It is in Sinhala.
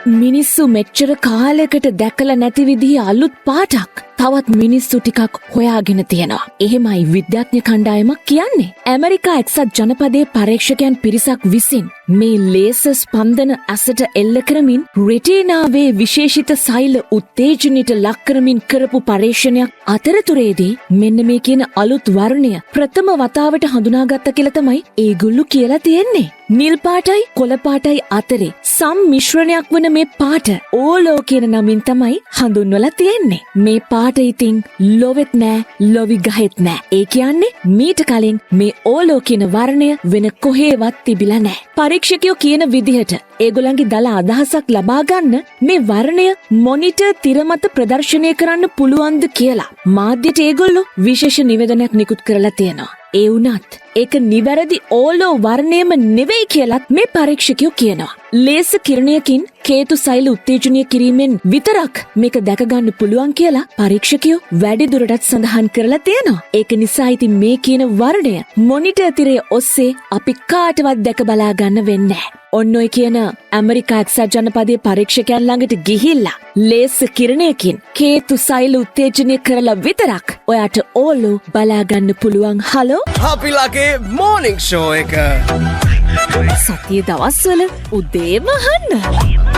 මිනිස්සු මෙච්චර කාලයකට දැකලා නැති විදිහේ අලුත් පාටක් තවත් මිනිස්සු ටිකක් හොයාගෙන තියෙනවා. එහෙමයි විද්‍යාඥ කණ්ඩායමක් කියන්නේ. ඇමරිකා එක්සත් ජනපදයේ පරීක්ෂකයන් පිරිසක් විසින් මේ ලේසර් ස්පන්දන ඇසට එල්ල කරමින් රෙටිනාවේ විශේෂිත සෛල උත්තේජනයට ලක් කරමින් කරපු පරීක්ෂණයක් අතරතුරේදී මෙන්න මේ කියන අලුත් වර්ණය ප්‍රථම වතාවට හඳුනාගත්ත කියලා තමයි ඒගොල්ලෝ කියලා තියෙන්නේ. නිල් පාටයි කොළ පාටයි අතරේ සම්මිශ්‍රණයක් වන මේ පාට ඕලෝ කියන නමින් තමයි හඳුන්වලා තියෙන්නේ. මේ පාට ඉතින් ලොවෙත් නෑ ලොවි ගහෙත් නෑ. ඒ කියන්නේ මීට කලින් මේ ඕලෝ කියන වර්ණය වෙන කොහේවත් තිබිලා නෑ. පරීක්ෂකයෝ කියන විදිහට ඒගොල්ලන්ගේ දල අදහසක් ලබා ගන්න මේ වර්ණය මොනිටර් තිර මත ප්‍රදර්ශනය කරන්න පුළුවන්ද කියලා මාධ්‍යට ඒගොල්ලෝ විශේෂ නිවේදනයක් නිකුත් කරලා තියෙනවා. ඒ වුණත් ඒක නිවැරදි ඕලෝ වර්ණයම නෙවෙයි කියලත් මේ පරීක්ෂකයෝ කියනවා. ලේසර් කිරණයකින් කේතු සෛල උත්තේජනය කිරීමෙන් විතරක් මේක දැකගන්න පුළුවන් කියලා පරීක්ෂකයෝ වැඩිදුරටත් සඳහන් කරලා තියෙනවා. ඒක නිසා ඉතින් මේ කියන වර්ණය මොනිටර් තිරය ඔස්සේ අපි කාටවත් දැක බලා ගන්න වෙන්නේ නැහැ. ඔන්න ඔය කියන ඇමරිකා එක්සත් ජනපදයේ පරීක්ෂකයන් ළඟට ගිහිල්ලා ලේසර් කිරණයකින් කේතු සෛල උත්තේජනය කරලා විතරක් ඔයාට ඕලෝ බලා ගන්න පුළුවන්. හලෝ අපි ලගේ මෝනිං ෂෝ එක සතිය දවස්වල උදේම අහන්න.